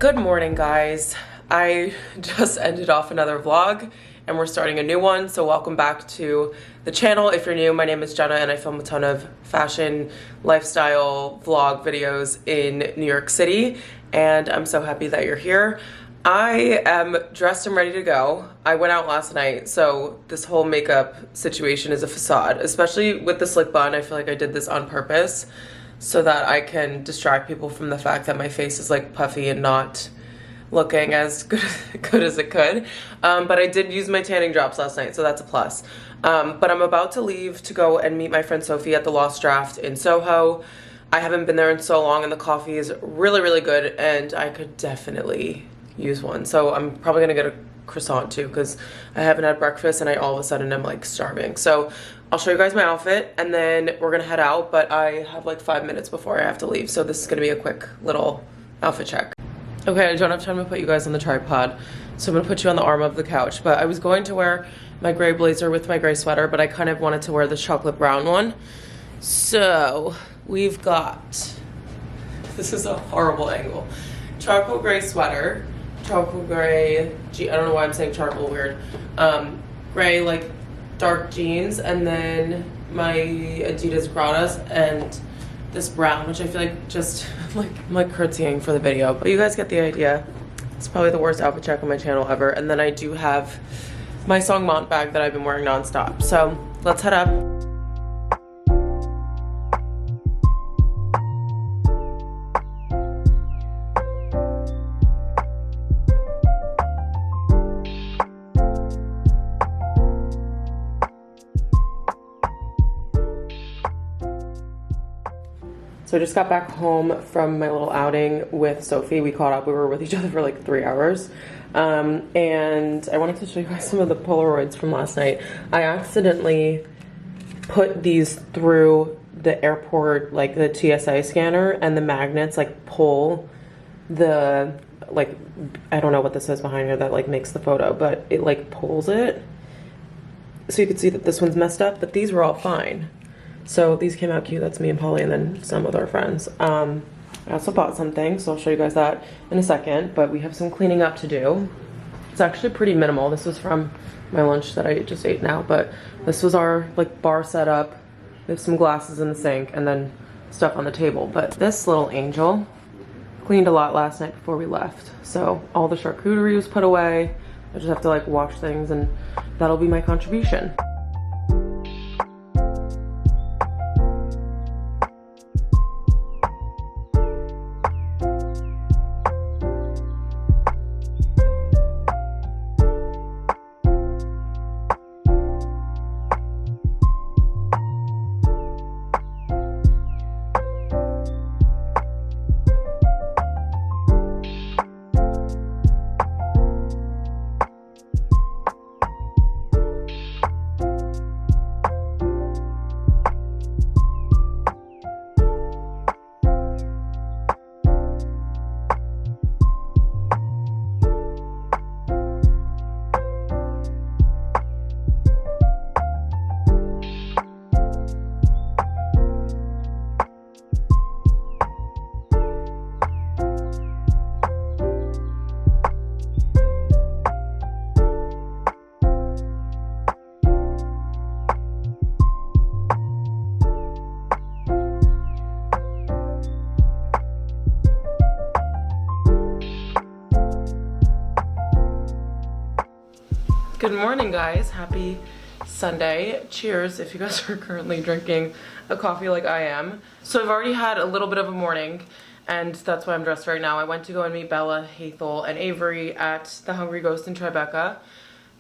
Good morning, guys. I just ended off another vlog and we're starting a new one, so welcome back to the channel. If you're new, my name is Jenna and I film a ton of fashion, lifestyle, vlog videos in New York City, and I'm so happy that you're here. I am dressed and ready to go. I went out last night, so this whole makeup situation is a facade, especially with the slick bun. I feel like I did this on purpose so that I can distract people from the fact that my face is like puffy and not looking as good as it could. But I did use my tanning drops last night, so that's a plus. But I'm about to leave to go and meet my friend Sophie at the Lost Draft in Soho. I haven't been there in so long and the coffee is really, really good and I could definitely use one. So I'm probably gonna get a croissant too because I haven't had breakfast and I all of a sudden am like starving. So I'll show you guys my outfit and then we're gonna head out, but I have like 5 minutes before I have to leave. So this is gonna be a quick little outfit check. Okay, I don't have time to put you guys on the tripod, so I'm gonna put you on the arm of the couch. But I was going to wear my gray blazer with my gray sweater, but I kind of wanted to wear the chocolate brown one. So we've got, this is a horrible angle, charcoal gray sweater, charcoal gray, I don't know why I'm saying charcoal weird, gray like dark jeans, and then my Adidas Gratas and this brown, which I feel like just I'm like curtsying for the video, but you guys get the idea. It's probably the worst outfit check on my channel ever. And then I do have my song Mont bag that I've been wearing nonstop. So let's head up. So I just got back home from my little outing with Sophie. We caught up. We were with each other for like 3 hours. And I wanted to show you guys some of the Polaroids from last night. I accidentally put these through the airport, like the TSA scanner, and the magnets like pull the, like, I don't know what this is behind here that like makes the photo, but it like pulls it. So you can see that this one's messed up, but these were all fine. So these came out cute. That's me and Polly and then some with our friends. I also bought something, so I'll show you guys that in a second, but we have some cleaning up to do. It's actually pretty minimal. This was from my lunch that I just ate now, but this was our like bar setup. We have some glasses in the sink and then stuff on the table. But this little angel cleaned a lot last night before we left. So all the charcuterie was put away. I just have to like wash things and that'll be my contribution. Good morning, guys. Happy Sunday. Cheers if you guys are currently drinking a coffee like I am. So I've already had a little bit of a morning and that's why I'm dressed right now. I went to go and meet Bella, Hathel, and Avery at the Hungry Ghost in Tribeca,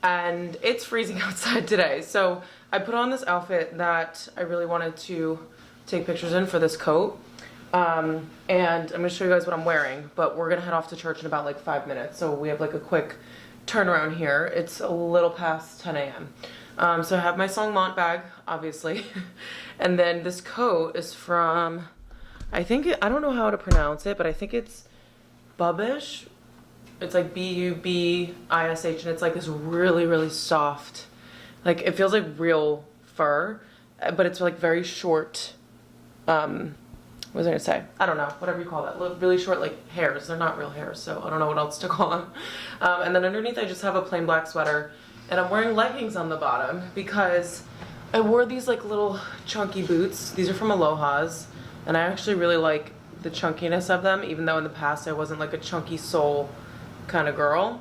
and it's freezing outside today. So I put on this outfit that I really wanted to take pictures in for this coat. And I'm gonna show you guys what I'm wearing, but we're gonna head off to church in about like 5 minutes. So we have like a quick turnaround here. It's a little past 10 a.m. So I have my song Mont bag, obviously. And then this coat is from, I don't know how to pronounce it, but I think it's Bubbish. It's like B-U-B-I-S-H, and it's like this really, really soft, like it feels like real fur, but it's like very short what was I gonna say? I don't know, whatever you call that. Really short, like, hairs. They're not real hairs, so I don't know what else to call them. And then underneath I just have a plain black sweater, and I'm wearing leggings on the bottom because I wore these like little chunky boots. These are from Aloha's, and I actually really like the chunkiness of them, even though in the past I wasn't like a chunky sole kind of girl.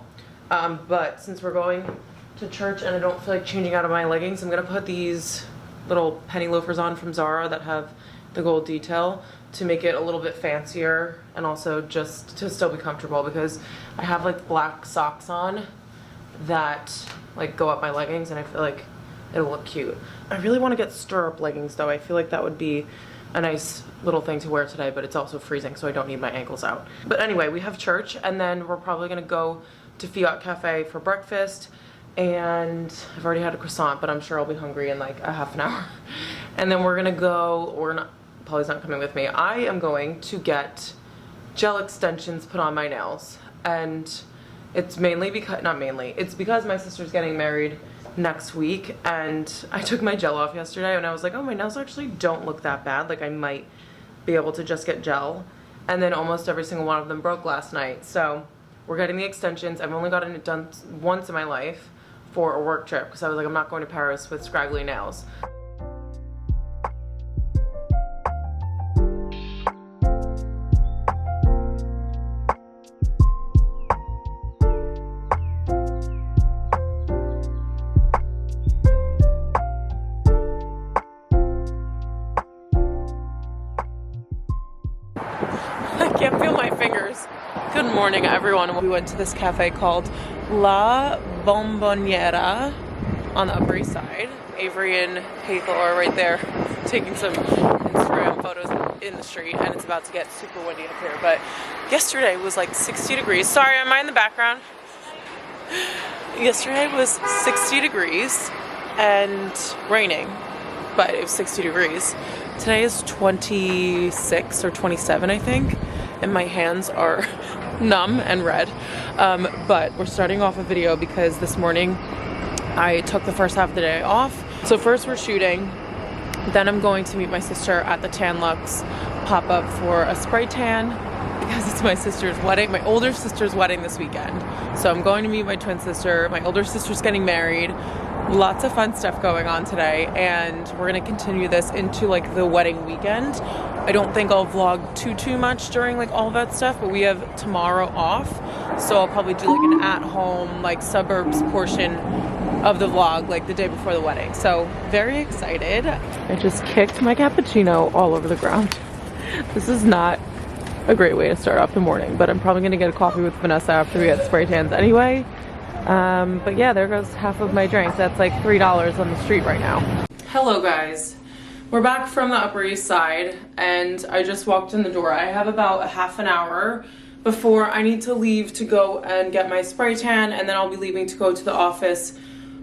But since we're going to church and I don't feel like changing out of my leggings, I'm gonna put these little penny loafers on from Zara that have the gold detail to make it a little bit fancier, and also just to still be comfortable, because I have like black socks on that like go up my leggings and I feel like it'll look cute. I really want to get stirrup leggings though. I feel like that would be a nice little thing to wear today, but it's also freezing, so I don't need my ankles out. But anyway, we have church, and then we're probably gonna go to Fiat Cafe for breakfast, and I've already had a croissant, but I'm sure I'll be hungry in like a half an hour. And then we're gonna go, or not, Polly's not coming with me. I am going to get gel extensions put on my nails, and it's mainly because, not mainly, it's because my sister's getting married next week, and I took my gel off yesterday and I was like, oh, my nails actually don't look that bad, like I might be able to just get gel. And then almost every single one of them broke last night, so we're getting the extensions. I've only gotten it done once in my life for a work trip, because I was like, I'm not going to Paris with scraggly nails. I can't feel my fingers. Good morning, everyone. We went to this cafe called La Bomboniera on the Upper East Side. Avery and Hazel are right there taking some Instagram photos in the street, and it's about to get super windy up here. But yesterday was like 60 degrees. Sorry, am I in the background? Yesterday was 60 degrees and raining, but it was 60 degrees. Today is 26 or 27, I think, and my hands are numb and red. But we're starting off a video because this morning I took the first half of the day off. So first we're shooting, then I'm going to meet my sister at the Tan Lux pop-up for a spray tan, because it's my sister's wedding, my older sister's wedding this weekend. So I'm going to meet my twin sister. My older sister's getting married. Lots of fun stuff going on today, and we're gonna continue this into like the wedding weekend. I don't think I'll vlog too much during like all that stuff, but we have tomorrow off, so I'll probably do like an at-home like suburbs portion of the vlog like the day before the wedding. So very excited. I just kicked my cappuccino all over the ground. This is not a great way to start off the morning, but I'm probably gonna get a coffee with Vanessa after we get spray tans anyway. But yeah, there goes half of my drink. That's like $3 on the street right now. Hello guys, we're back from the Upper East Side, and I just walked in the door. I have about a half an hour before I need to leave to go and get my spray tan, and then I'll be leaving to go to the office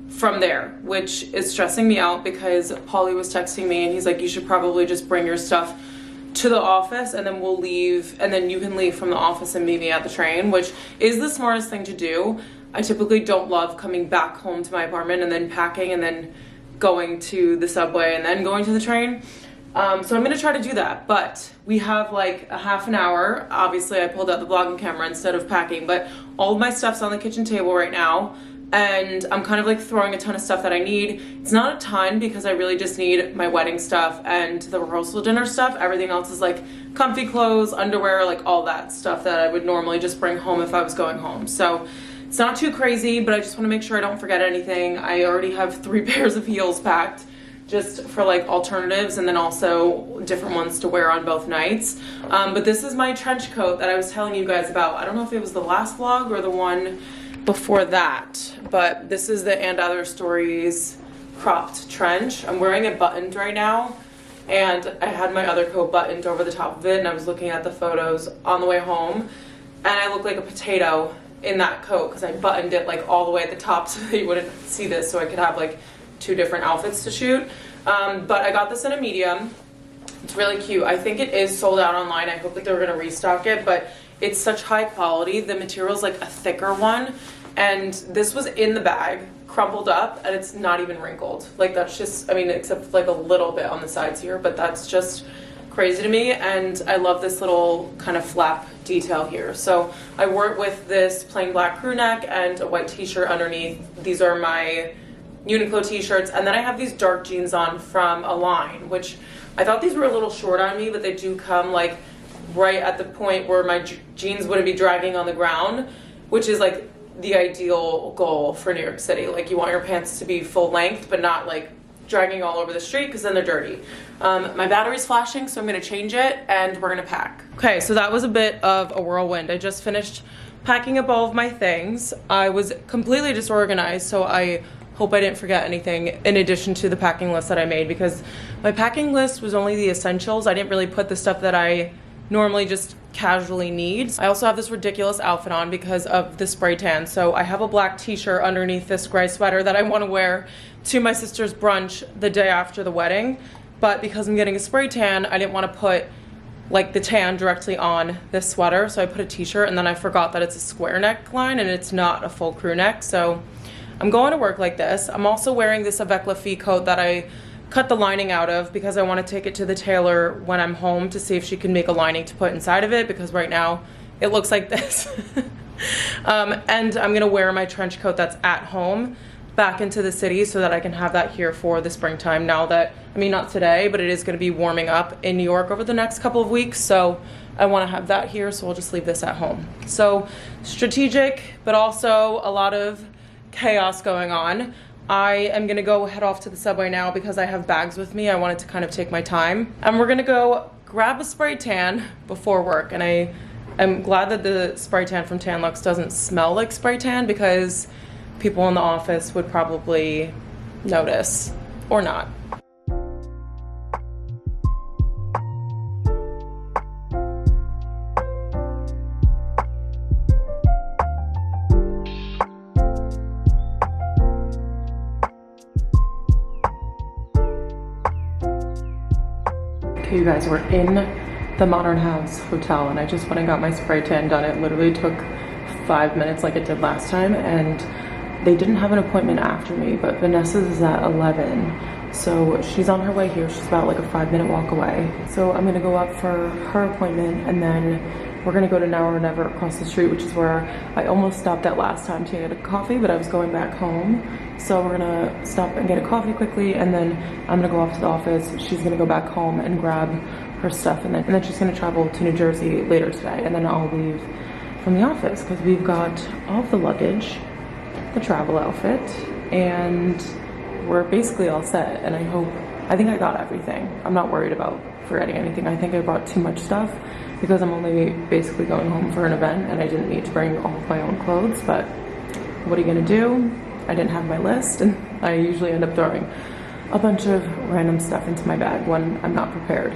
from there, which is stressing me out because Paulie was texting me and he's like, you should probably just bring your stuff to the office and then we'll leave, and then you can leave from the office and meet me at the train, which is the smartest thing to do. I typically don't love coming back home to my apartment and then packing and then going to the subway and then going to the train. So I'm gonna try to do that, but we have like a half an hour. Obviously I pulled out the vlogging camera instead of packing, but all of my stuff's on the kitchen table right now, and I'm kind of like throwing a ton of stuff that I need. It's not a ton because I really just need my wedding stuff and the rehearsal dinner stuff. Everything else is like comfy clothes, underwear, like all that stuff that I would normally just bring home if I was going home. So it's not too crazy, but I just want to make sure I don't forget anything. I already have 3 pairs of heels packed just for like alternatives, and then also different ones to wear on both nights. But this is my trench coat that I was telling you guys about. I don't know if it was the last vlog or the one before that, but this is the And Other Stories cropped trench. I'm wearing it buttoned right now, and I had my other coat buttoned over the top of it, and I was looking at the photos on the way home, and I look like a potato in that coat because I buttoned it like all the way at the top so that you wouldn't see this, so I could have like 2 different outfits to shoot. But I got this in a medium. It's really cute. I think it is sold out online. I hope that they're gonna restock it, but it's such high quality. The material's like a thicker one, and this was in the bag, crumpled up, and it's not even wrinkled. Like that's just, I mean, except like a little bit on the sides here, but that's just crazy to me, and I love this little kind of flap detail here. So I wore it with this plain black crew neck and a white t-shirt underneath. These are my Uniqlo t-shirts, and then I have these dark jeans on from Align, which I thought these were a little short on me, but they do come like right at the point where my jeans wouldn't be dragging on the ground, which is like the ideal goal for New York City. Like, you want your pants to be full length but not like dragging all over the street, because then they're dirty. My battery's flashing, so I'm gonna change it and we're gonna pack. Okay, so that was a bit of a whirlwind. I just finished packing up all of my things. I was completely disorganized, so I hope I didn't forget anything in addition to the packing list that I made, because my packing list was only the essentials. I didn't really put the stuff that I normally just casually need. I also have this ridiculous outfit on because of the spray tan. So I have a black t-shirt underneath this gray sweater that I want to wear to my sister's brunch the day after the wedding. But because I'm getting a spray tan, I didn't want to put like the tan directly on this sweater. So I put a t-shirt, and then I forgot that it's a square neckline and it's not a full crew neck. So I'm going to work like this. I'm also wearing this Evangelia coat that I cut the lining out of because I want to take it to the tailor when I'm home to see if she can make a lining to put inside of it, because right now it looks like this. And I'm gonna wear my trench coat that's at home back into the city so that I can have that here for the springtime, now that, I mean, not today, but it is gonna be warming up in New York over the next couple of weeks, so I want to have that here, so we'll just leave this at home. So strategic, but also a lot of chaos going on. I am gonna go head off to the subway now because I have bags with me. I wanted to kind of take my time. And we're gonna go grab a spray tan before work. And I am glad that the spray tan from Tan Luxe doesn't smell like spray tan, because people in the office would probably notice, or not. Okay, you guys, we're in the Modern House Hotel, and I just went and got my spray tan done. It literally took 5 minutes like it did last time, and they didn't have an appointment after me, but Vanessa's is at 11. So she's on her way here. She's about like a 5-minute walk away. So I'm gonna go up for her appointment, and then we're gonna go to Now or Never across the street, which is where I almost stopped at last time to get a coffee, but I was going back home. So we're gonna stop and get a coffee quickly, and then I'm gonna go off to the office. She's gonna go back home and grab her stuff, and then she's gonna travel to New Jersey later today, and then I'll leave from the office because we've got all of the luggage, the travel outfit, and we're basically all set. And I think I got everything. I'm not worried about forgetting anything. I think I brought too much stuff because I'm only basically going home for an event, and I didn't need to bring all of my own clothes, but what are you gonna do? I didn't have my list, and I usually end up throwing a bunch of random stuff into my bag when I'm not prepared.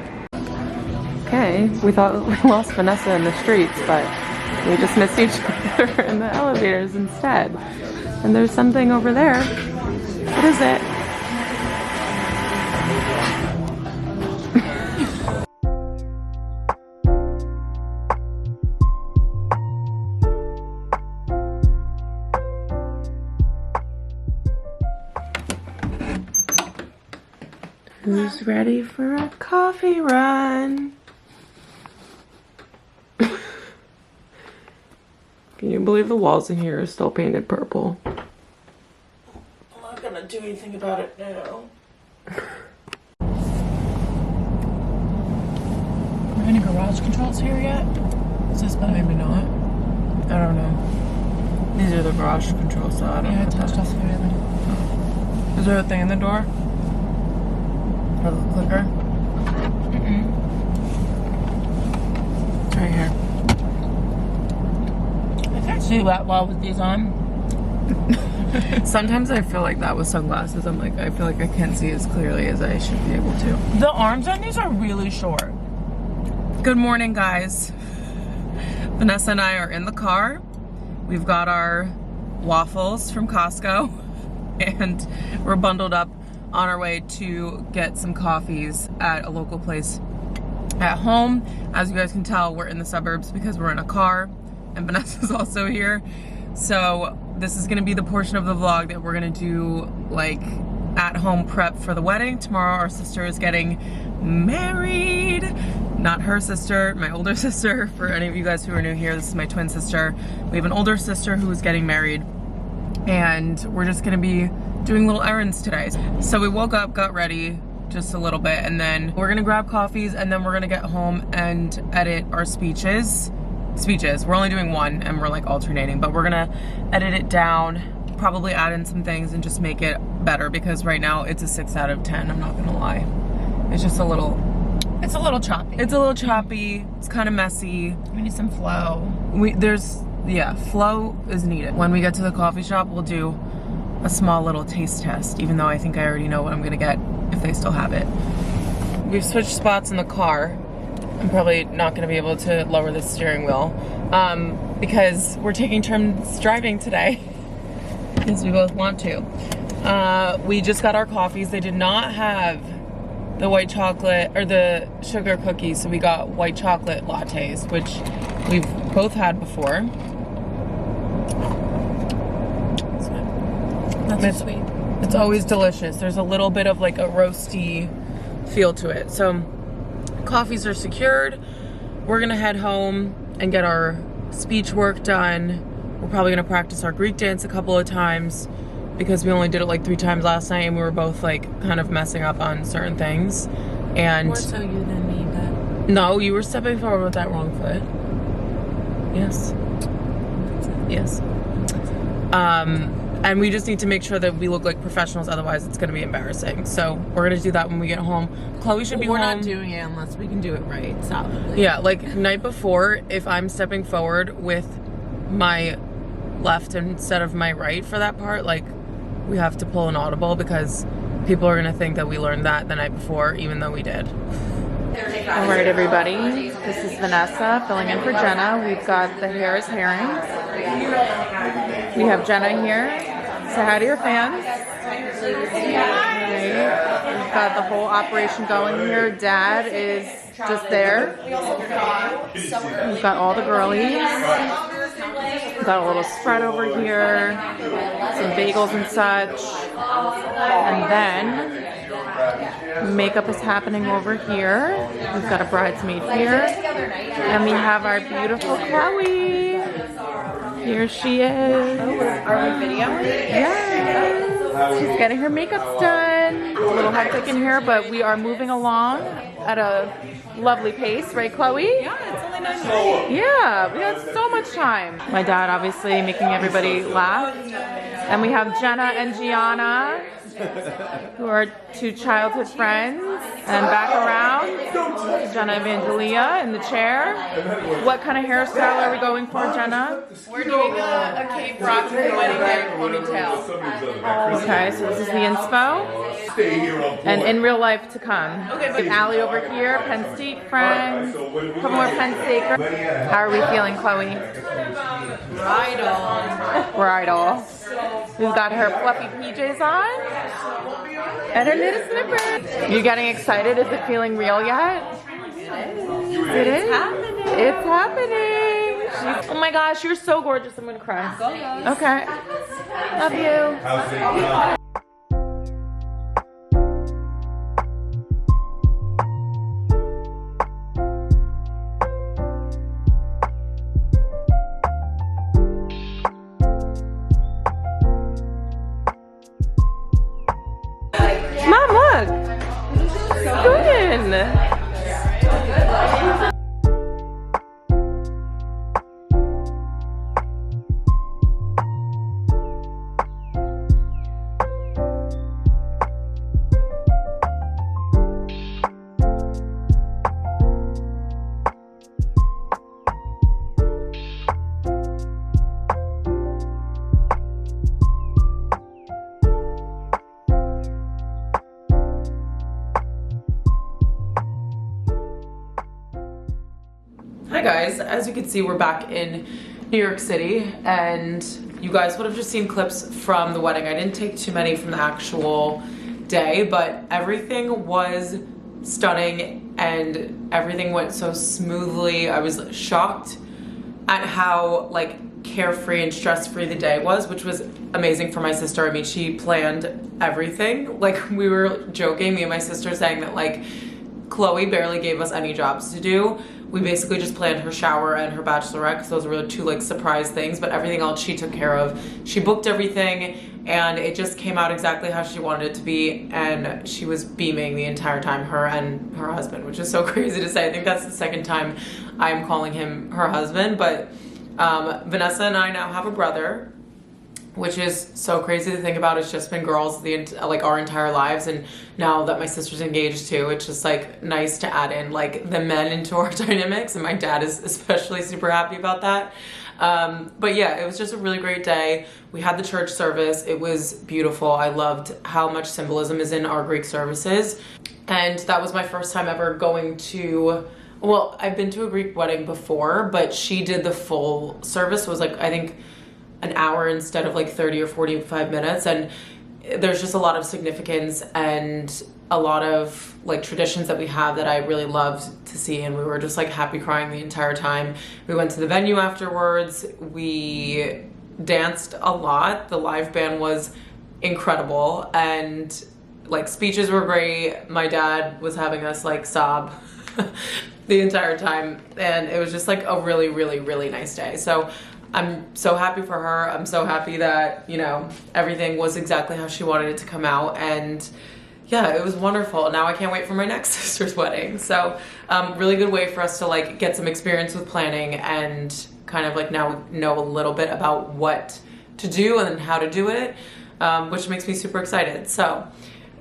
Okay, we thought we lost Vanessa in the streets, but we just missed each other in the elevators instead. And there's something over there. What is it? Who's ready for a coffee run? Can you believe the walls in here are still painted purple? I'm not gonna do anything about it now. Are there any garage controls here yet? Is this better? Maybe not. I don't know. These are the garage controls, so I don't know. Yeah, I touched off the other. Is there a thing in the door? A little clicker? Mm-mm. Right here. I can't see that well with these on. Sometimes I feel like that with sunglasses. I'm like, I feel like I can't see as clearly as I should be able to. The arms on these are really short. Good morning, guys. Vanessa and I are in the car. We've got our waffles from Costco, and we're bundled up on our way to get some coffees at a local place at home. As you guys can tell, we're in the suburbs because we're in a car, and Vanessa's also here. So this is gonna be the portion of the vlog that we're gonna do like at-home prep for the wedding. Tomorrow our sister is getting married. Not her sister, my older sister. For any of you guys who are new here, this is my twin sister. We have an older sister who is getting married, and we're just gonna be doing little errands today. So we woke up, got ready just a little bit, and then we're gonna grab coffees, and then we're gonna get home and edit our speeches. We're only doing one, and we're like alternating, but we're gonna edit it down, probably add in some things and just make it better, because right now it's a 6 out of 10, I'm not gonna lie. It's just a little choppy. It's a little choppy, it's kind of messy. We need some flow. Yeah, flow is needed. When we get to the coffee shop, we'll do a small little taste test, even though I think I already know what I'm gonna get if they still have it. We've switched spots in the car. I'm probably not gonna be able to lower the steering wheel because we're taking turns driving today because we both want to. We just got our coffees. They did not have the white chocolate or the sugar cookies, so we got white chocolate lattes, which we've both had before. That's sweet. It's always delicious. There's a little bit of like a roasty feel to it. So coffees are secured. We're gonna head home and get our speech work done. We're probably gonna practice our Greek dance a couple of times because we only did it like 3 times last night, and we were both like kind of messing up on certain things. And more so you than me, but no, you were stepping forward with that wrong foot. Yes. Yes. And we just need to make sure that we look like professionals, otherwise it's gonna be embarrassing. So we're gonna do that when we get home. Chloe should be home. We're not doing it unless we can do it right, solidly. Yeah, like night before, if I'm stepping forward with my left instead of my right for that part, like we have to pull an audible because people are gonna think that we learned that the night before, even though we did. All right, everybody. This is Vanessa filling in for Jenna. We've got the hair is herring. We have Jenna here. Say hi to your fans. Right. We've got the whole operation going here. Dad is just there. We've got all the girlies. We've got a little spread over here. Some bagels and such. And then makeup is happening over here. We've got a bridesmaid here. And we have our beautiful Chloe. Here she is. Are we videoing? Yes. She's getting her makeup done. It's a little hectic in here, but we are moving along at a lovely pace, right, Chloe? Yeah, it's only 9 minutes. Yeah, we got so much time. My dad obviously making everybody laugh. And we have Jenna and Gianna, who are 2 childhood friends. And back around, Jenna Evangelia in the chair. What kind of hairstyle are we going for, Jenna? We're doing a Cape Rockford wedding hair ponytail. Okay, so this is the inspo. And in real life to come. Okay, but Allie over here, Penn State friends. Couple more Penn State. How are we feeling, Chloe? Right on. We've got her fluffy PJs on. And her knitted slippers. You getting excited? Is it feeling real yet? It is? It's happening. Oh my gosh, you're so gorgeous. I'm gonna cry. Okay. Love you. Mom, look. What's going? Hi guys, as you can see, we're back in New York City, and you guys would have just seen clips from the wedding. I didn't take too many from the actual day, but everything was stunning and everything went so smoothly. I was shocked at how like carefree and stress-free the day was, which was amazing for my sister. I mean, she planned everything. Like, we were joking, me and my sister, saying that like Chloe barely gave us any jobs to do. We basically just planned her shower and her bachelorette, because those were the two like surprise things, but everything else she took care of. She booked everything and it just came out exactly how she wanted it to be, and she was beaming the entire time, her and her husband, which is so crazy to say. I think that's the second time I'm calling him her husband, but Vanessa and I now have a brother, which is so crazy to think about. It's just been girls like our entire lives, and now that my sister's engaged too, it's just like nice to add in like the men into our dynamics, and my dad is especially super happy about that. But yeah, it was just a really great day. We had the church service. It was beautiful. I loved how much symbolism is in our Greek services, and that was my first time ever going to, well, I've been to a Greek wedding before, but she did the full service. It was like, I think, an hour instead of like 30 or 45 minutes, and there's just a lot of significance and a lot of like traditions that we have that I really loved to see, and we were just like happy crying the entire time. We went to the venue afterwards. We danced a lot. The live band was incredible, and like speeches were great. My dad was having us like sob the entire time, and it was just like a really, really, really nice day. So I'm so happy for her. I'm so happy that, you know, everything was exactly how she wanted it to come out, and yeah, it was wonderful. Now I can't wait for my next sister's wedding. So really good way for us to like get some experience with planning and kind of like now know a little bit about what to do and how to do it, which makes me super excited. So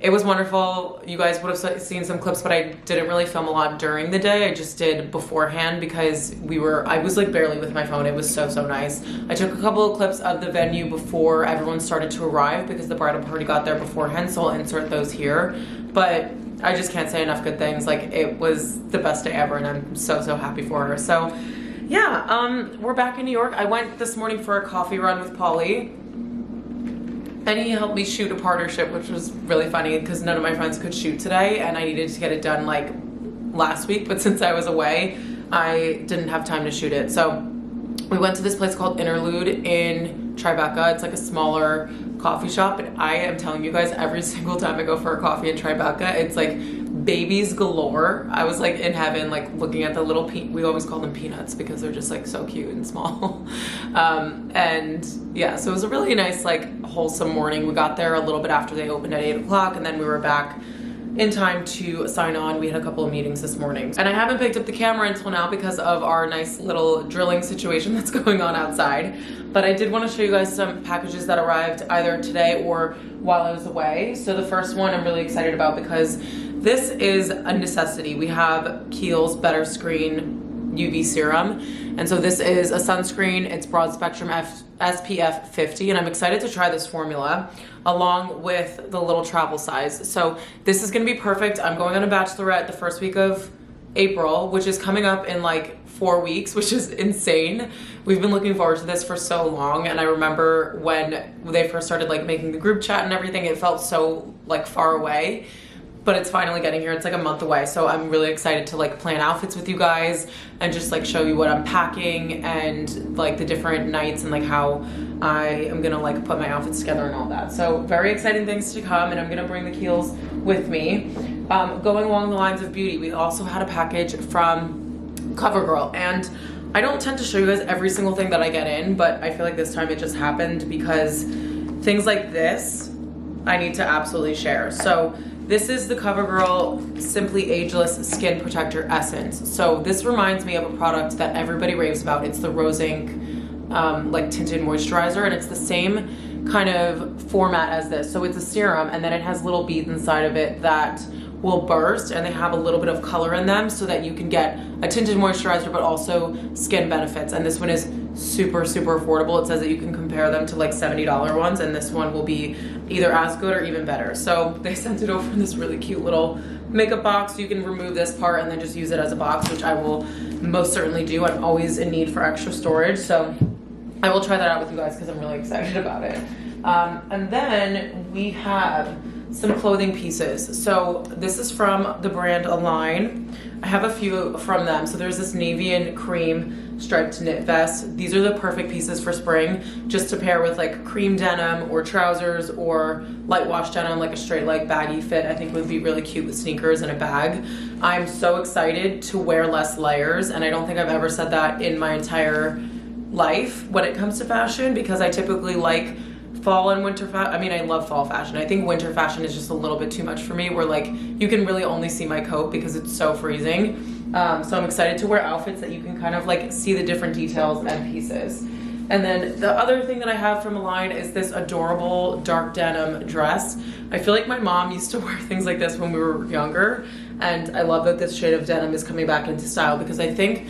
it was wonderful. You guys would have seen some clips, but I didn't really film a lot during the day. I just did beforehand because I was like barely with my phone. It was so, so nice. I took a couple of clips of the venue before everyone started to arrive because the bridal party got there beforehand, so I'll insert those here. But I just can't say enough good things. Like, it was the best day ever, and I'm so, so happy for her. So yeah, we're back in New York. I went this morning for a coffee run with Polly, and he helped me shoot a partnership, which was really funny because none of my friends could shoot today, and I needed to get it done like last week, but since I was away, I didn't have time to shoot it. So we went to this place called Interlude in Tribeca. It's like a smaller coffee shop, and I am telling you guys, every single time I go for a coffee in Tribeca, it's like babies galore. I was like in heaven, like looking at the little we always call them peanuts because they're just like so cute and small. And yeah, so it was a really nice, like wholesome morning. We got there a little bit after they opened at 8 o'clock, and then we were back in time to sign on. We had a couple of meetings this morning, and I haven't picked up the camera until now because of our nice little drilling situation that's going on outside. But I did want to show you guys some packages that arrived either today or while I was away. So the first one I'm really excited about because this is a necessity. We have Kiehl's Better Screen UV Serum, and so this is a sunscreen. It's broad spectrum SPF 50, and I'm excited to try this formula along with the little travel size. So this is gonna be perfect. I'm going on a bachelorette the first week of April, which is coming up in like 4 weeks, which is insane. We've been looking forward to this for so long, and I remember when they first started like making the group chat and everything, it felt so like far away, but it's finally getting here. It's like a month away, so I'm really excited to like plan outfits with you guys and just like show you what I'm packing and like the different nights and like how I am gonna like put my outfits together and all that. So very exciting things to come, and I'm gonna bring the Kiehl's with me. Going along the lines of beauty, we also had a package from CoverGirl, and I don't tend to show you guys every single thing that I get in, but I feel like this time it just happened because things like this I need to absolutely share. So this is the CoverGirl Simply Ageless Skin Protector Essence. So this reminds me of a product that everybody raves about. It's the Rose Inc like tinted moisturizer, and it's the same kind of format as this. So it's a serum, and then it has little beads inside of it that will burst, and they have a little bit of color in them so that you can get a tinted moisturizer but also skin benefits. And this one is super, super affordable. It says that you can compare them to like $70 ones, and this one will be either as good or even better. So they sent it over in this really cute little makeup box. You can remove this part and then just use it as a box, which I will most certainly do. I'm always in need for extra storage, so I will try that out with you guys because I'm really excited about it. And then we have some clothing pieces. So this is from the brand Align. I have a few from them. So there's this navy and cream striped knit vest. These are the perfect pieces for spring, just to pair with like cream denim or trousers or light wash denim, like a straight leg baggy fit. I think would be really cute with sneakers and a bag. I'm so excited to wear less layers, and I don't think I've ever said that in my entire life when it comes to fashion, because I typically like fall and winter fashion. I mean, I love fall fashion. I think winter fashion is just a little bit too much for me, where like you can really only see my coat because it's so freezing. So I'm excited to wear outfits that you can kind of like see the different details and pieces. And then the other thing that I have from Align is this adorable dark denim dress. I feel like my mom used to wear things like this when we were younger, and I love that this shade of denim is coming back into style, because I think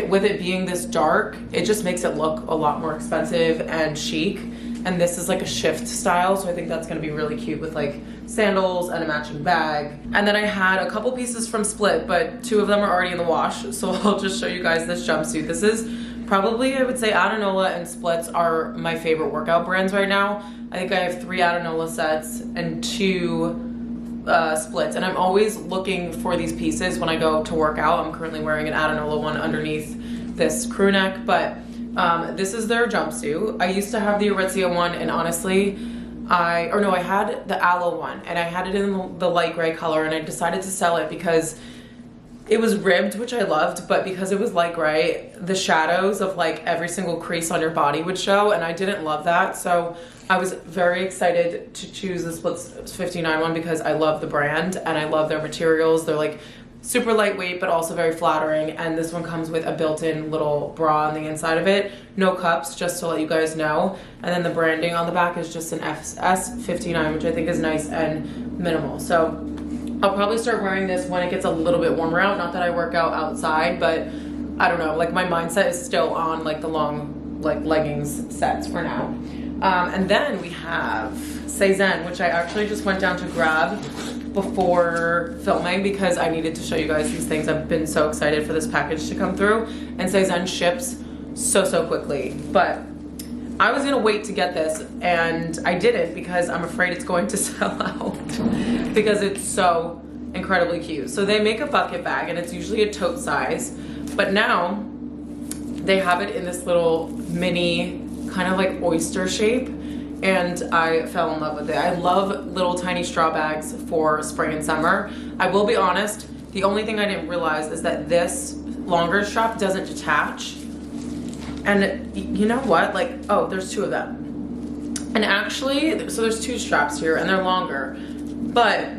with it being this dark, it just makes it look a lot more expensive and chic. And this is like a shift style, so I think that's gonna be really cute with like sandals and a matching bag. And then I had a couple pieces from Split, but 2 of them are already in the wash, so I'll just show you guys this jumpsuit. This is probably, I would say, Adanola and Splits are my favorite workout brands right now. I think I have 3 Adanola sets and 2 Splits, and I'm always looking for these pieces when I go to work out. I'm currently wearing an Adanola one underneath this crew neck, but this is their jumpsuit. I used to have the Aritzia one, and honestly, I had the Aloe one, and I had it in the light gray color, and I decided to sell it because it was ribbed, which I loved, but because it was light gray, the shadows of like every single crease on your body would show, and I didn't love that. So I was very excited to choose the Splits 59 one because I love the brand and I love their materials. They're like super lightweight, but also very flattering. And this one comes with a built-in little bra on the inside of it. No cups, just to let you guys know. And then the branding on the back is just an SS59, which I think is nice and minimal. So I'll probably start wearing this when it gets a little bit warmer out. Not that I work out outside, but I don't know, like my mindset is still on like the long like leggings sets for now. And then we have Cezanne, which I actually just went down to grab before filming because I needed to show you guys these things. I've been so excited for this package to come through, and Cezanne ships so quickly. But I was gonna wait to get this, and I didn't because I'm afraid it's going to sell out because it's so incredibly cute. So they make a bucket bag, and it's usually a tote size, but now they have it in this little mini kind of like oyster shape, and I fell in love with it. I love little tiny straw bags for spring and summer. I will be honest, the only thing I didn't realize is that this longer strap doesn't detach. And you know what? Like, oh, there's 2 of them. And actually, so there's 2 straps here and they're longer, but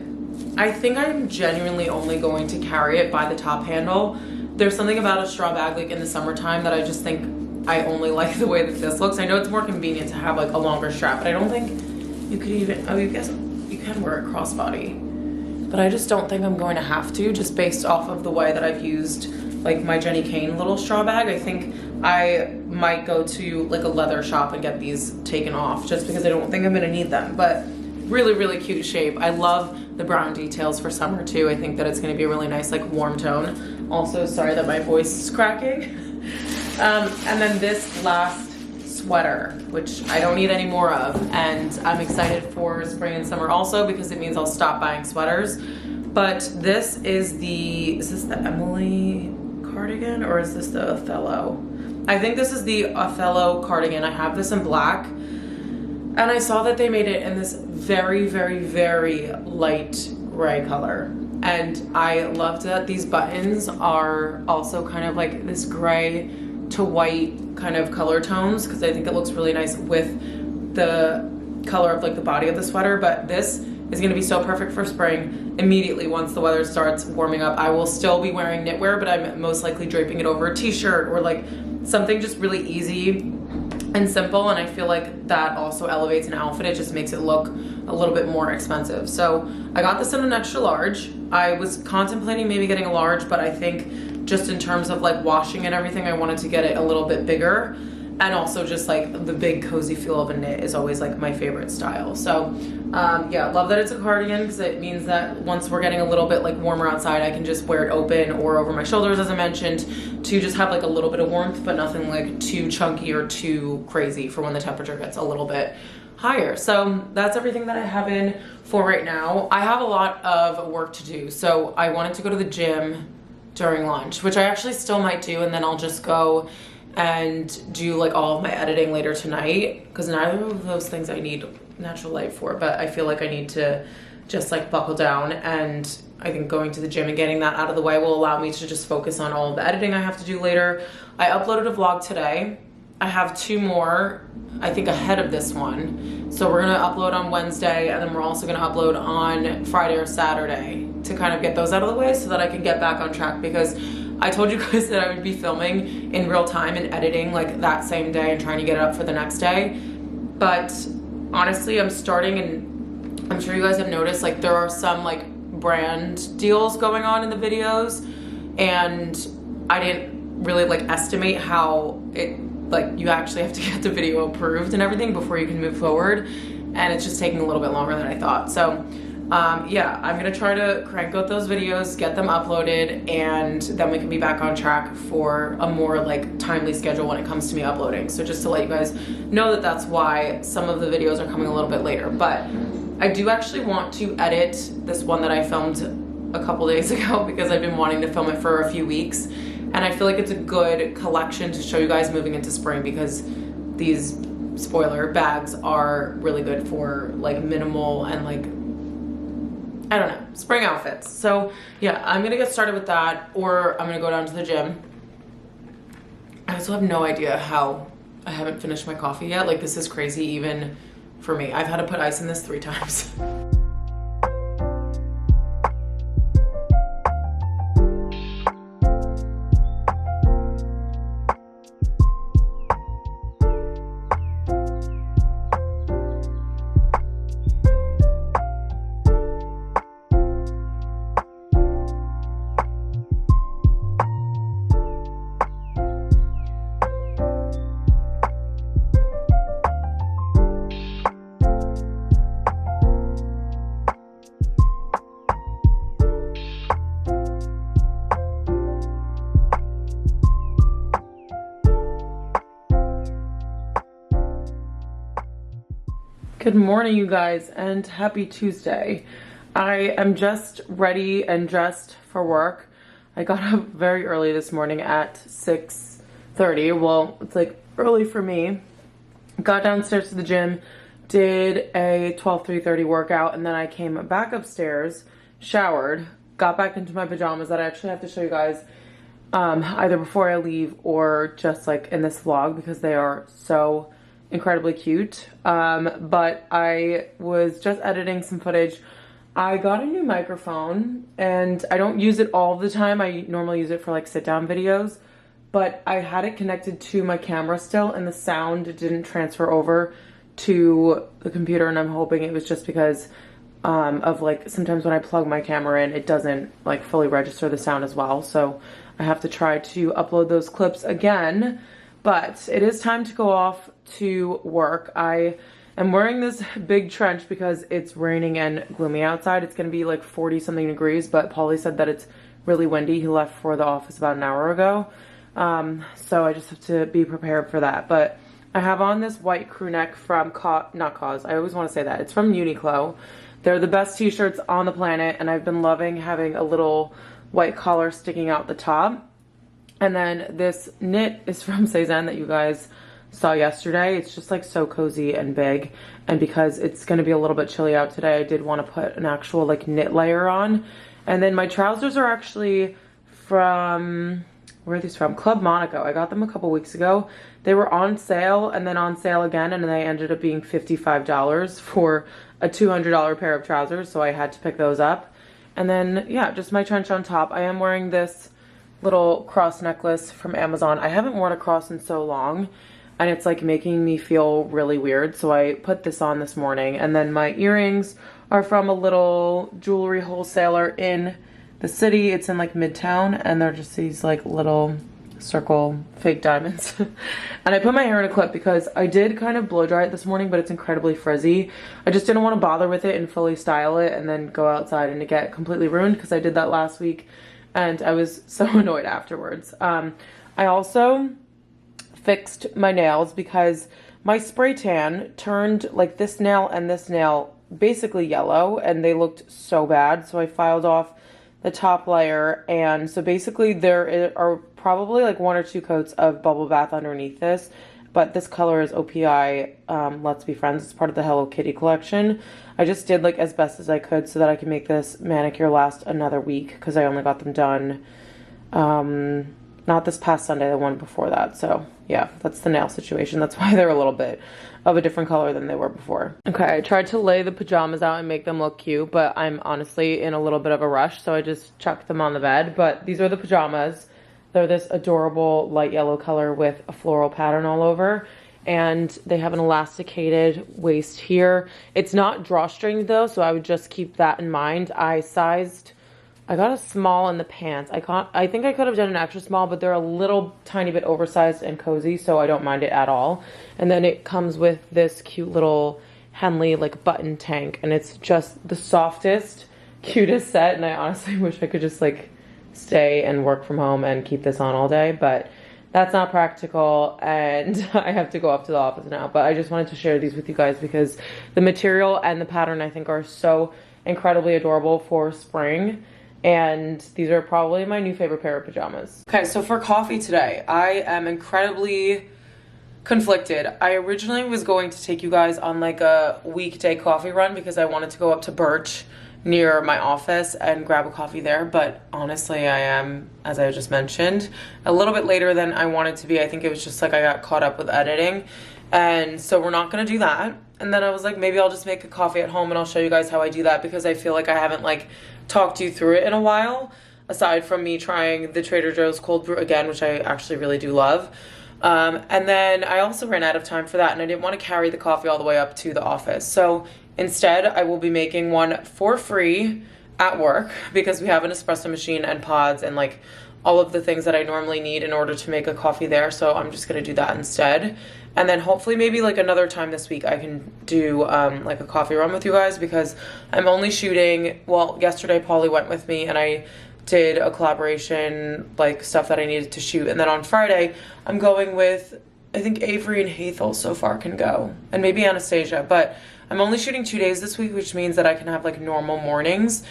I think I'm genuinely only going to carry it by the top handle. There's something about a straw bag like in the summertime that I just think I only like the way that this looks. I know it's more convenient to have like a longer strap, but I don't think you could even, oh, you guess you can wear it crossbody, but I just don't think I'm going to have to, just based off of the way that I've used like my Jenny Kane little straw bag. I think I might go to like a leather shop and get these taken off just because I don't think I'm gonna need them. But really cute shape. I love the brown details for summer too. I think that it's gonna be a really nice like warm tone. Also, sorry that my voice is cracking. And then this last sweater, which I don't need any more of, and I'm excited for spring and summer also because it means I'll stop buying sweaters. But this is this the Emily cardigan, or is this the Othello? I think this is the Othello cardigan. I have this in black, and I saw that they made it in this very light gray color, and I loved that these buttons are also kind of like this gray to white kind of color tones, because I think it looks really nice with the color of like the body of the sweater. But this is going to be so perfect for spring. Immediately once the weather starts warming up, I will still be wearing knitwear, but I'm most likely draping it over a t-shirt or like something just really easy and simple. And I feel like that also elevates an outfit. It just makes it look a little bit more expensive. So I got this in an extra large. I was contemplating maybe getting a large, but I think just in terms of like washing and everything, I wanted to get it a little bit bigger. And also just like the big cozy feel of a knit is always like my favorite style. So yeah, love that it's a cardigan because it means that once we're getting a little bit like warmer outside, I can just wear it open or over my shoulders, as I mentioned, to just have like a little bit of warmth, but nothing like too chunky or too crazy for when the temperature gets a little bit higher. So that's everything that I have in for right now. I have a lot of work to do. So I wanted to go to the gym during lunch, which I actually still might do, and then I'll just go and do like all of my editing later tonight, because neither of those things I need natural light for, but I feel like I need to just like buckle down, and I think going to the gym and getting that out of the way will allow me to just focus on all of the editing I have to do later. I uploaded a vlog today. I have 2 more, I think, ahead of this one. So we're gonna upload on Wednesday, and then we're also gonna upload on Friday or Saturday to kind of get those out of the way so that I can get back on track, because I told you guys that I would be filming in real time and editing like that same day and trying to get it up for the next day. But honestly, I'm starting, and I'm sure you guys have noticed, like there are some like brand deals going on in the videos, and I didn't really like estimate how it, like you actually have to get the video approved and everything before you can move forward, and it's just taking a little bit longer than I thought. So yeah, I'm gonna try to crank out those videos, get them uploaded, and then we can be back on track for a more like timely schedule when it comes to me uploading. So just to let you guys know that that's why some of the videos are coming a little bit later. But I do actually want to edit this one that I filmed a couple days ago, because I've been wanting to film it for a few weeks, and I feel like it's a good collection to show you guys moving into spring, because these spoiler bags are really good for like minimal and like, I don't know, spring outfits. So yeah, I'm gonna get started with that, or I'm gonna go down to the gym. I also have no idea how I haven't finished my coffee yet. Like this is crazy even for me. I've had to put ice in this 3 times. Good morning, you guys, and happy Tuesday. I am just ready and dressed for work. I got up very early this morning at 6:30. Well, it's like early for me. Got downstairs to the gym, did a 3:30 workout, and then I came back upstairs, showered, got back into my pajamas that I actually have to show you guys either before I leave or just like in this vlog, because they are so incredibly cute. But I was just editing some footage. I got a new microphone, and I don't use it all the time. I normally use it for like sit down videos, but I had it connected to my camera still, and the sound didn't transfer over to the computer, and I'm hoping it was just because of like sometimes when I plug my camera in, it doesn't like fully register the sound as well. So I have to try to upload those clips again. But it is time to go off to work. I am wearing this big trench because it's raining and gloomy outside. It's going to be like 40 something degrees, but Paulie said that it's really windy. He left for the office about an hour ago. So I just have to be prepared for that. But I have on this white crew neck from not Cause. I always want to say that. It's from Uniqlo. They're the best t-shirts on the planet, and I've been loving having a little white collar sticking out the top. And then this knit is from Cezanne that you guys saw yesterday. It's just like so cozy and big. And because it's going to be a little bit chilly out today, I did want to put an actual like knit layer on. And then my trousers are actually from, where are these from? Club Monaco. I got them a couple weeks ago. They were on sale and then on sale again, and they ended up being $55 for a $200 pair of trousers. So I had to pick those up. And then, yeah, just my trench on top. I am wearing this little cross necklace from Amazon. I haven't worn a cross in so long, and it's like making me feel really weird, so I put this on this morning. And then my earrings are from a little jewelry wholesaler in the city. It's in like Midtown, and they're just these like little circle fake diamonds. And I put my hair in a clip because I did kind of blow dry it this morning, but it's incredibly frizzy. I just didn't want to bother with it and fully style it and then go outside and it get completely ruined, because I did that last week and I was so annoyed afterwards. I also fixed my nails because my spray tan turned like this nail and this nail basically yellow, and they looked so bad. So I filed off the top layer, and so basically there are probably like 1 or 2 coats of bubble bath underneath this, but this color is OPI Let's Be Friends. It's part of the Hello Kitty collection. I just did like as best as I could so that I can make this manicure last another week, because I only got them done not this past Sunday, the one before that. So yeah, that's the nail situation. That's why they're a little bit of a different color than they were before. Okay, I tried to lay the pajamas out and make them look cute, but I'm honestly in a little bit of a rush, so I just chucked them on the bed. But these are the pajamas. They're this adorable light yellow color with a floral pattern all over, and they have an elasticated waist here. It's not drawstring though, so I would just keep that in mind. I got a small in the pants. I think I could have done an extra small, but they're a little tiny bit oversized and cozy, so I don't mind it at all. And then it comes with this cute little Henley like button tank, and it's just the softest, cutest set. And I honestly wish I could just like stay and work from home and keep this on all day, but that's not practical, and I have to go up to the office now. But I just wanted to share these with you guys because the material and the pattern I think are so incredibly adorable for spring. And these are probably my new favorite pair of pajamas. Okay, so for coffee today, I am incredibly conflicted. I originally was going to take you guys on like a weekday coffee run because I wanted to go up to Birch near my office and grab a coffee there. But honestly, I am, as I just mentioned, a little bit later than I wanted to be. I think it was just like I got caught up with editing. And so we're not gonna do that. And then I was like, maybe I'll just make a coffee at home and I'll show you guys how I do that, because I feel like I haven't like talked you through it in a while, aside from me trying the Trader Joe's cold brew again, which I actually really do love. And then I also ran out of time for that, and I didn't want to carry the coffee all the way up to the office. So instead, I will be making one for free at work, because we have an espresso machine and pods and like all of the things that I normally need in order to make a coffee there. So I'm just gonna do that instead. And then hopefully maybe like another time this week I can do like a coffee run with you guys, because I'm only shooting, well, yesterday Polly went with me and I did a collaboration, like stuff that I needed to shoot. And then on Friday, I'm going with, I think Avery and Hathel so far can go, and maybe Anastasia. But I'm only shooting 2 days this week, which means that I can have like normal mornings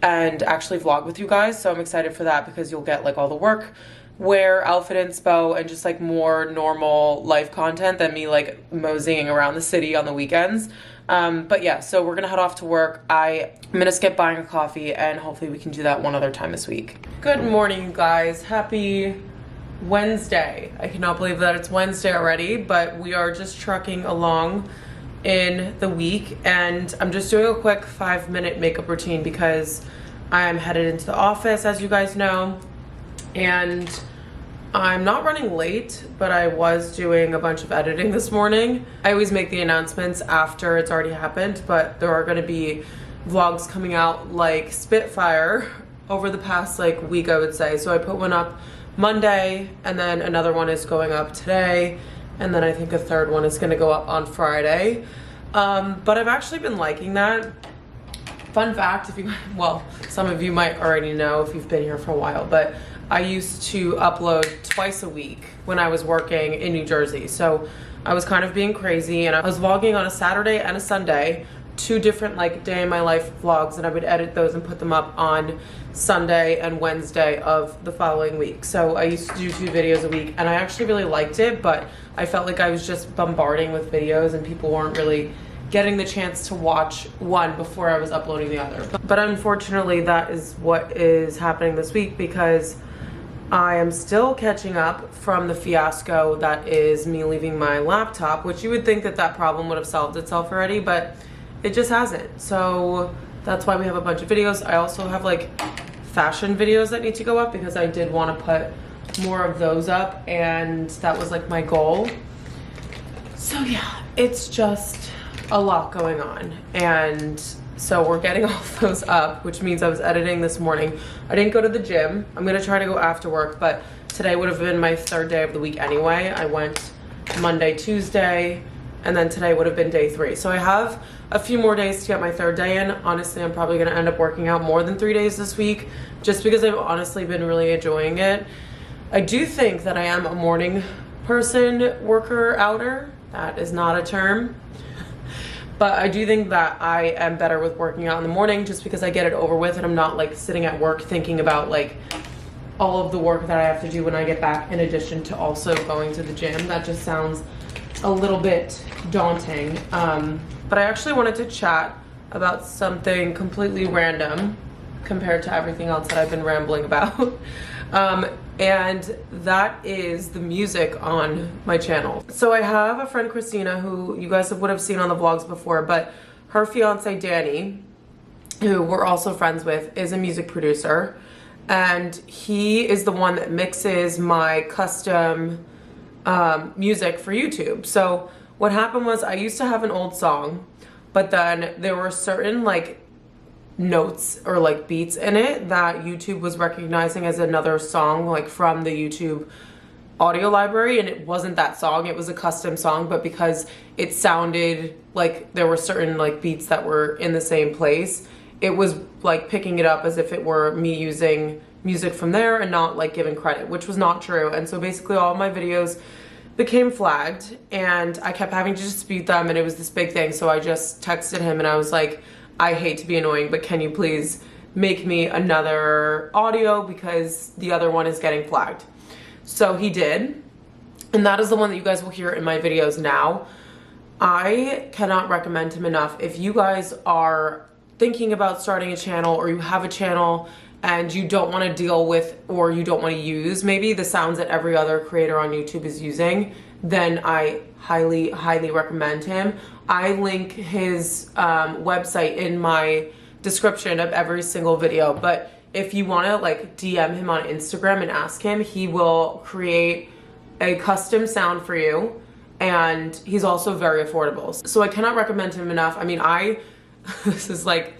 and actually vlog with you guys. So I'm excited for that, because you'll get like all the work wear, outfit inspo, and just like more normal life content than me like moseying around the city on the weekends. But yeah, so we're gonna head off to work. I'm gonna skip buying a coffee, and hopefully we can do that one other time this week. Good morning, you guys. Happy Wednesday. I cannot believe that it's Wednesday already, but we are just trucking along in the week, and I'm just doing a quick 5-minute makeup routine because I'm headed into the office, as you guys know, and I'm not running late, but I was doing a bunch of editing this morning. I always make the announcements after it's already happened, but there are going to be vlogs coming out like Spitfire over the past like week, I would say. So I put one up Monday, and then another one is going up today, and then I think a third one is going to go up on Friday. But I've actually been liking that. Fun fact, if you, well, some of you might already know if you've been here for a while, but I used to upload twice a week when I was working in New Jersey. So I was kind of being crazy, and I was vlogging on a Saturday and a Sunday, 2 different like day in my life vlogs, and I would edit those and put them up on Sunday and Wednesday of the following week. So I used to do 2 videos a week, and I actually really liked it, but I felt like I was just bombarding with videos and people weren't really getting the chance to watch one before I was uploading the other. But unfortunately, that is what is happening this week, because I am still catching up from the fiasco that is me leaving my laptop, which you would think that that problem would have solved itself already, but it just hasn't. So that's why we have a bunch of videos. I also have like fashion videos that need to go up, because I did want to put more of those up, and that was like my goal. So yeah, it's just a lot going on, and so we're getting all of those up, which means I was editing this morning. I didn't go to the gym. I'm gonna try to go after work, but today would have been my 3rd day of the week anyway. I went Monday, Tuesday, and then today would have been day 3. So I have a few more days to get my 3rd day in. Honestly, I'm probably gonna end up working out more than 3 days this week, just because I've honestly been really enjoying it. I do think that I am a morning person, worker, outer, That is not a term. But I do think that I am better with working out in the morning just because I get it over with and I'm not like sitting at work thinking about like all of the work that I have to do when I get back, in addition to also going to the gym. That just sounds a little bit daunting. But I actually wanted to chat about something completely random compared to everything else that I've been rambling about. And that is the music on my channel. So I have a friend, Christina, who you guys would have seen on the vlogs before, but her fiance, Danny, who we're also friends with, is a music producer. And he is the one that mixes my custom music for YouTube. So what happened was I used to have an old song, but then there were certain like notes or like beats in it that YouTube was recognizing as another song, like from the YouTube audio library, and it wasn't that song, it was a custom song, but because it sounded like there were certain like beats that were in the same place, it was like picking it up as if it were me using music from there and not like giving credit, which was not true. And so basically all of my videos became flagged and I kept having to dispute them, and it was this big thing. So I just texted him and I was like, I hate to be annoying, but can you please make me another audio because the other one is getting flagged? So he did, and that is the one that you guys will hear in my videos now. I cannot recommend him enough. If you guys are thinking about starting a channel, or you have a channel and you don't want to deal with, or you don't want to use maybe the sounds that every other creator on YouTube is using, then I highly, highly recommend him. I link his website in my description of every single video, but if you want to like DM him on Instagram and ask him, he will create a custom sound for you, and he's also very affordable. So I cannot recommend him enough. I mean, this is like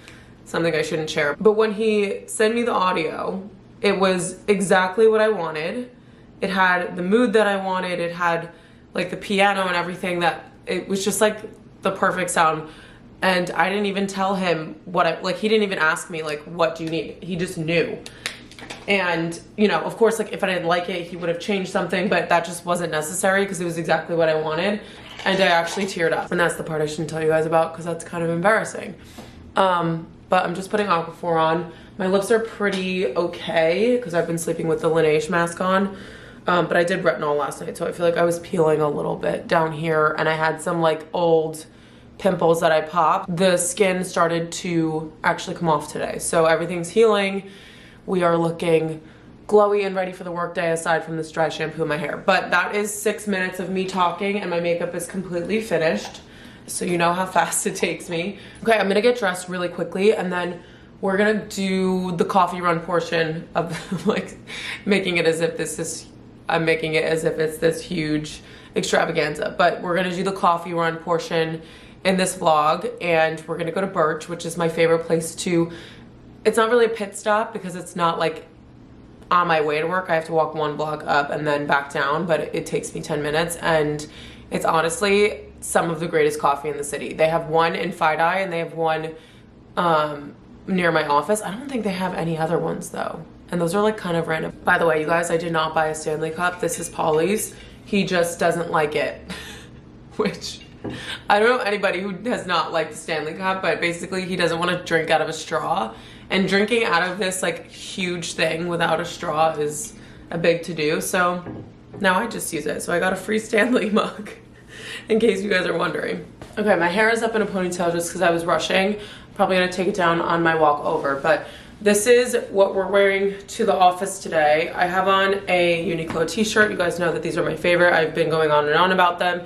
something I shouldn't share, but when he sent me the audio, it was exactly what I wanted. It had the mood that I wanted. It had like the piano and everything, that it was just like the perfect sound. And I didn't even tell him he didn't even ask me like, what do you need? He just knew. And you know, of course, like if I didn't like it, he would have changed something, but that just wasn't necessary because it was exactly what I wanted. And I actually teared up, and that's the part I shouldn't tell you guys about because that's kind of embarrassing. But I'm just putting Aquaphor on. My lips are pretty okay because I've been sleeping with the Laneige mask on. But I did retinol last night, so I feel like I was peeling a little bit down here, and I had some like old pimples that I popped. The skin started to actually come off today, so everything's healing. We are looking glowy and ready for the workday, aside from this dry shampoo in my hair. But that is 6 minutes of me talking, and my makeup is completely finished, so you know how fast it takes me. Okay, I'm gonna get dressed really quickly, and then we're gonna do the coffee run portion of like making it as if I'm making it as if it's this huge extravaganza, but we're gonna do the coffee run portion in this vlog, and we're gonna go to Birch, which is my favorite place to, it's not really a pit stop because it's not like on my way to work. I have to walk one block up and then back down, but it takes me 10 minutes, and it's honestly some of the greatest coffee in the city. They have one in Fidei, and they have one near my office. I don't think they have any other ones though. And those are like kind of random. By the way, you guys, I did not buy a Stanley cup. This is Polly's. He just doesn't like it, which I don't know anybody who has not liked the Stanley cup, but basically he doesn't want to drink out of a straw. And drinking out of this like huge thing without a straw is a big to-do. So now I just use it. So I got a free Stanley mug in case you guys are wondering. Okay, my hair is up in a ponytail just because I was rushing. Probably gonna take it down on my walk over, but this is what we're wearing to the office today. I have on a Uniqlo t-shirt. You guys know that these are my favorite. I've been going on and on about them.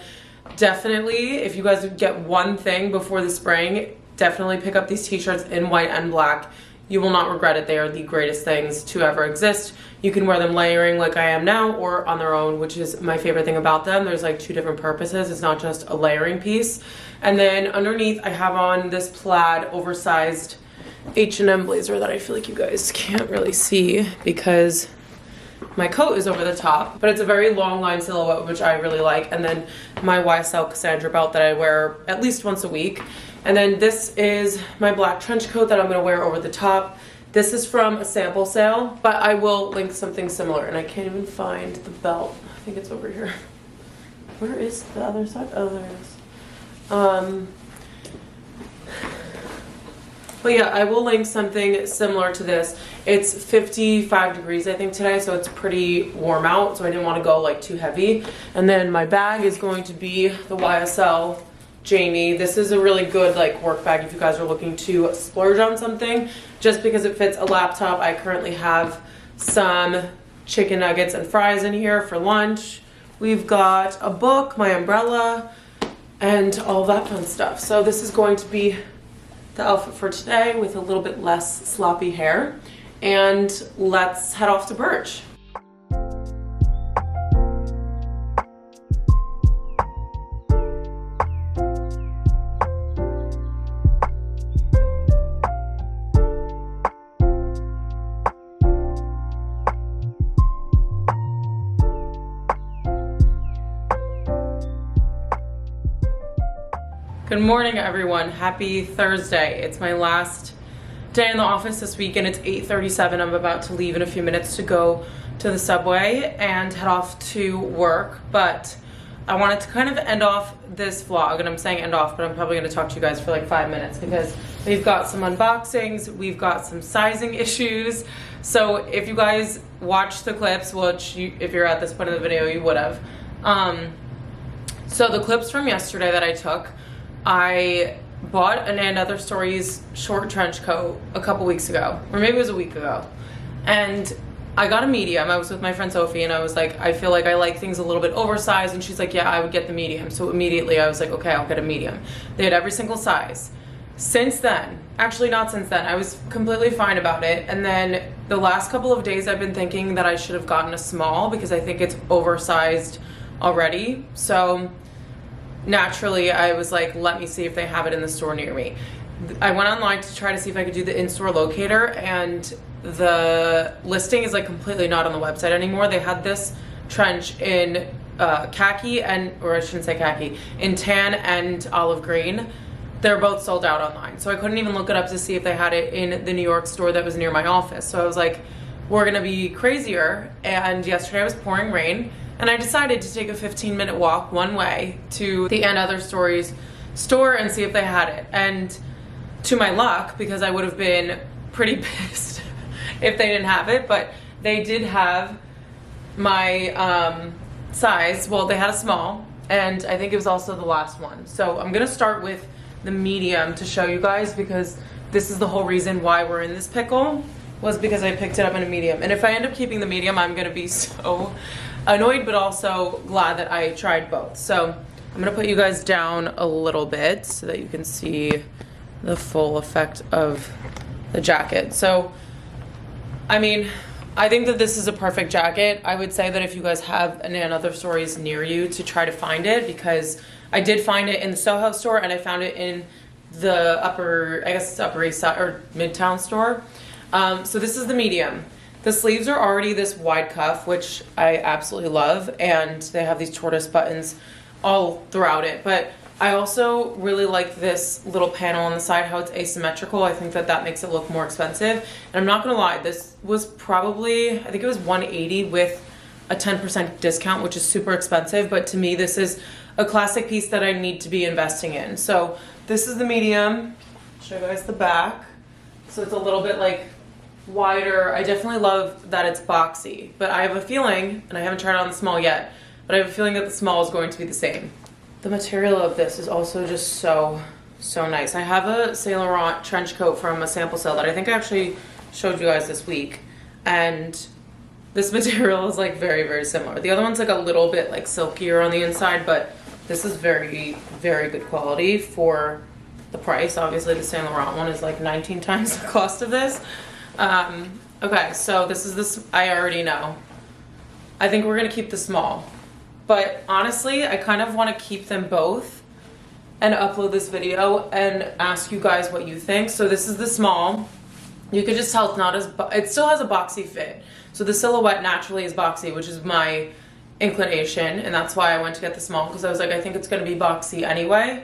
Definitely, if you guys get one thing before the spring, definitely pick up these t-shirts in white and black. You will not regret it. They are the greatest things to ever exist. You can wear them layering like I am now, or on their own, which is my favorite thing about them. There's like two different purposes. It's not just a layering piece. And then underneath I have on this plaid oversized H&M blazer that I feel like you guys can't really see because my coat is over the top, but it's a very long line silhouette, which I really like. And then my YSL Cassandra belt that I wear at least once a week. And then this is my black trench coat that I'm gonna wear over the top. This is from a sample sale, but I will link something similar, and I can't even find the belt. I think it's over here. Where is the other side? Oh, there it is. But yeah, I will link something similar to this. It's 55 degrees, I think, today, so it's pretty warm out, so I didn't want to go like too heavy. And then my bag is going to be the YSL Jamie. This is a really good like work bag if you guys are looking to splurge on something, just because it fits a laptop. I currently have some chicken nuggets and fries in here for lunch. We've got a book, my umbrella, and all that fun stuff. So this is going to be the outfit for today with a little bit less sloppy hair. And let's head off to Birch. Good morning, everyone. Happy Thursday. It's my last day in the office this week, and it's 8:37. I'm about to leave in a few minutes to go to the subway and head off to work. But I wanted to kind of end off this vlog, and I'm saying end off, but I'm probably going to talk to you guys for like 5 minutes because we've got some unboxings, we've got some sizing issues. So if you guys watched the clips, which if you're at this point of the video, you would have. So the clips from yesterday that I took, I bought an And Other Stories short trench coat a couple weeks ago, or maybe it was a week ago, and I got a medium. I was with my friend Sophie, and I was like, I feel like I like things a little bit oversized, and she's like, yeah, I would get the medium. So immediately I was like, okay, I'll get a medium. They had every single size. Since then, actually not since then, I was completely fine about it, and then the last couple of days I've been thinking that I should have gotten a small because I think it's oversized already. So naturally, I was like, let me see if they have it in the store near me. I went online to try to see if I could do the in-store locator, and the listing is like completely not on the website anymore. They had this trench in khaki or I shouldn't say khaki, in tan and olive green. They're both sold out online. So I couldn't even look it up to see if they had it in the New York store that was near my office. So I was like, we're gonna be crazier. And yesterday it was pouring rain, and I decided to take a 15-minute walk one way to the And Other Stories store and see if they had it. And to my luck, because I would have been pretty pissed if they didn't have it, but they did have my size. Well, they had a small, and I think it was also the last one. So I'm gonna start with the medium to show you guys, because this is the whole reason why we're in this pickle, was because I picked it up in a medium. And if I end up keeping the medium, I'm gonna be so annoyed, but also glad that I tried both. So I'm gonna put you guys down a little bit so that you can see the full effect of the jacket. So, I mean, I think that this is a perfect jacket. I would say that if you guys have an And Other Stories near you, to try to find it, because I did find it in the Soho store, and I found it in the upper East Side or Midtown store. So this is the medium. The sleeves are already this wide cuff, which I absolutely love, and they have these tortoise buttons all throughout it. But I also really like this little panel on the side, how it's asymmetrical. I think that that makes it look more expensive. And I'm not gonna lie, this was probably, I think it was $180 with a 10% discount, which is super expensive. But to me, this is a classic piece that I need to be investing in. So this is the medium. I'll show you guys the back. So it's a little bit like wider. I definitely love that it's boxy, but I have a feeling, and I haven't tried on the small yet, but I have a feeling that the small is going to be the same. The material of this is also just so nice. I have a Saint Laurent trench coat from a sample sale that I think I actually showed you guys this week, and this material is like very similar. The other one's like a little bit like silkier on the inside, but this is very good quality for the price. Obviously the Saint Laurent one is like 19 times the cost of this. Okay, so this is this, I already know. I think we're gonna keep the small, but honestly, I kind of want to keep them both and upload this video and ask you guys what you think. So this is the small. You could just tell it's not as, it still has a boxy fit. So the silhouette naturally is boxy, which is my inclination, and that's why I went to get the small, because I was like, I think it's gonna be boxy anyway.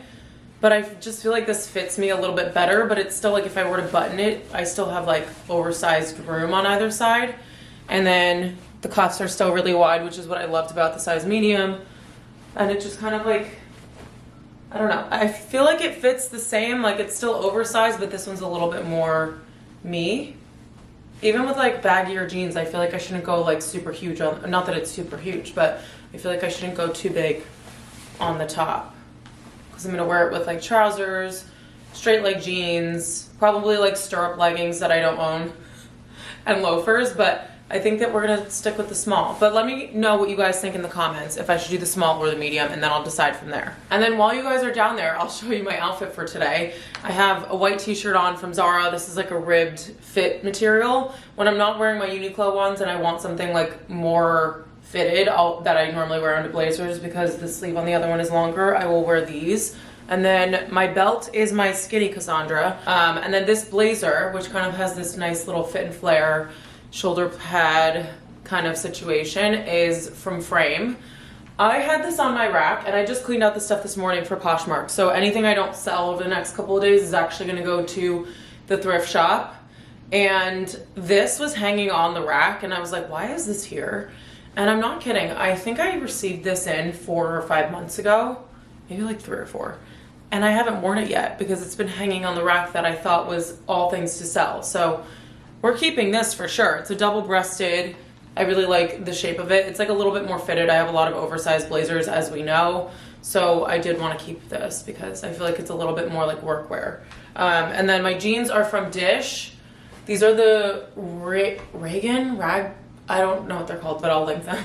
But I just feel like this fits me a little bit better, but it's still like if I were to button it, I still have like oversized room on either side. And then the cuffs are still really wide, which is what I loved about the size medium. And it just kind of like, I don't know. I feel like it fits the same, like it's still oversized, but this one's a little bit more me. Even with like baggier jeans, I feel like I shouldn't go like super huge on, not that it's super huge, but I feel like I shouldn't go too big on the top. Because I'm gonna wear it with like trousers, straight leg jeans, probably like stirrup leggings that I don't own, and loafers, but I think that we're gonna stick with the small. But let me know what you guys think in the comments, if I should do the small or the medium, and then I'll decide from there. And then while you guys are down there, I'll show you my outfit for today. I have a white t-shirt on from Zara. This is like a ribbed fit material. When I'm not wearing my Uniqlo ones and I want something like more fitted, that I normally wear under blazers because the sleeve on the other one is longer, I will wear these. And then my belt is my skinny Cassandra. And then this blazer, which kind of has this nice little fit and flare shoulder pad kind of situation, is from Frame. I had this on my rack and I just cleaned out the stuff this morning for Poshmark. So anything I don't sell over the next couple of days is actually gonna go to the thrift shop. And this was hanging on the rack and I was like, why is this here? And I'm not kidding. I think I received this in 4 or 5 months ago, maybe like 3 or 4. And I haven't worn it yet because it's been hanging on the rack that I thought was all things to sell. So we're keeping this for sure. It's a double-breasted. I really like the shape of it. It's like a little bit more fitted. I have a lot of oversized blazers, as we know. So I did want to keep this because I feel like it's a little bit more like workwear. And then my jeans are from Dish. These are the Rag, I don't know what they're called, but I'll link them.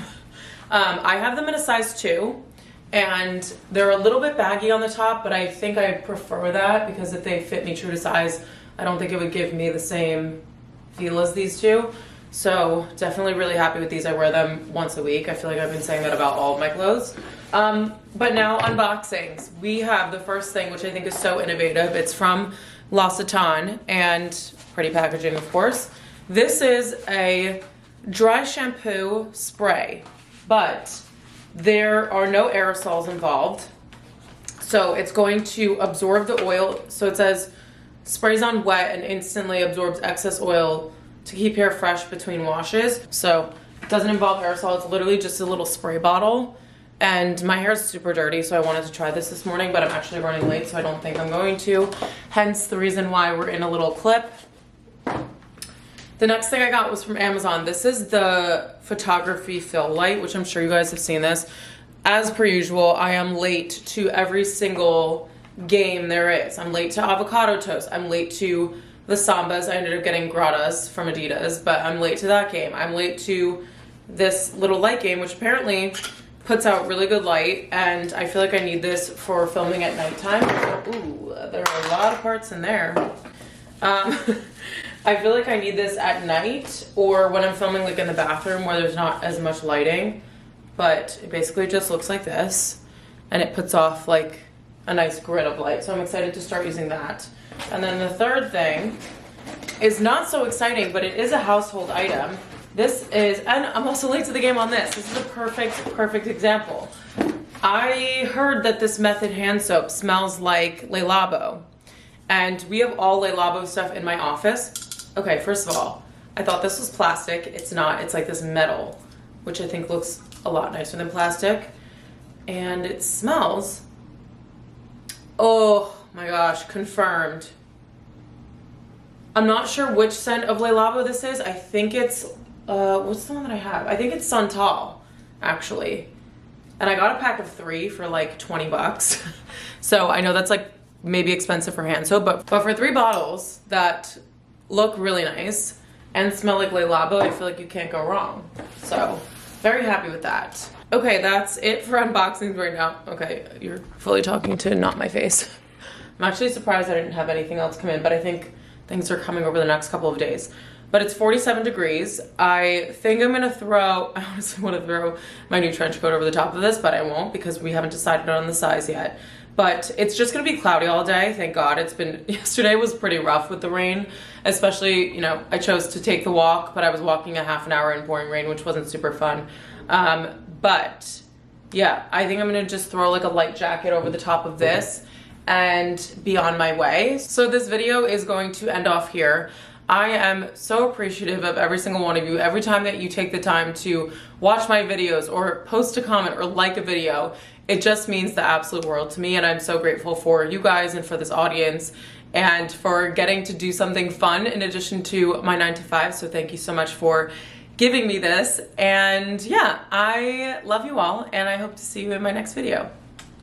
I have them in a size 2. And they're a little bit baggy on the top, but I think I prefer that because if they fit me true to size, I don't think it would give me the same feel as these two. So definitely really happy with these. I wear them once a week. I feel like I've been saying that about all of my clothes. But now unboxings. We have the first thing, which I think is so innovative. It's from L'Occitane and pretty packaging, of course. This is a dry shampoo spray, but there are no aerosols involved. So it's going to absorb the oil. So it says sprays on wet and instantly absorbs excess oil to keep hair fresh between washes. So it doesn't involve aerosol. It's literally just a little spray bottle. And my hair is super dirty, so I wanted to try this morning, but I'm actually running late, so I don't think I'm going to. Hence the reason why we're in a little clip. The next thing I got was from Amazon. This is the photography fill light, which I'm sure you guys have seen this. As per usual, I am late to every single game there is. I'm late to avocado toast. I'm late to the Sambas. I ended up getting Gratas from Adidas, but I'm late to that game. I'm late to this little light game, which apparently puts out really good light, and I feel like I need this for filming at nighttime. Ooh, there are a lot of parts in there. I feel like I need this at night or when I'm filming like in the bathroom where there's not as much lighting, but it basically just looks like this and it puts off like a nice grid of light. So I'm excited to start using that. And then the third thing is not so exciting, but it is a household item. This is, and I'm also late to the game on this. This is a perfect example. I heard that this Method hand soap smells like Le Labo. And we have all Le Labo stuff in my office. Okay, first of all, I thought this was plastic. It's not. It's like this metal, which I think looks a lot nicer than plastic. And it smells, oh my gosh, confirmed. I'm not sure which scent of Le Labo this is. I think it's, what's the one that I have? I think it's Santal, actually. And I got a pack of 3 for like 20 bucks. So I know that's like maybe expensive for hand soap, but for 3 bottles that look really nice and smell like Le Labo, I feel like you can't go wrong. So very happy with that. Okay, that's it for unboxings right now. Okay, you're fully talking to not my face. I'm actually surprised I didn't have anything else come in, but I think things are coming over the next couple of days. But it's 47 degrees. I think I'm gonna I honestly wanna throw my new trench coat over the top of this, but I won't because we haven't decided on the size yet. But it's just gonna be cloudy all day, thank God. Yesterday was pretty rough with the rain, especially, you know, I chose to take the walk, but I was walking a half an hour in pouring rain, which wasn't super fun. But yeah, I think I'm gonna just throw like a light jacket over the top of this and be on my way. So this video is going to end off here. I am so appreciative of every single one of you. Every time that you take the time to watch my videos or post a comment or like a video, it just means the absolute world to me, and I'm so grateful for you guys and for this audience and for getting to do something fun in addition to my 9 to 5. So thank you so much for giving me this. And yeah, I love you all, and I hope to see you in my next video.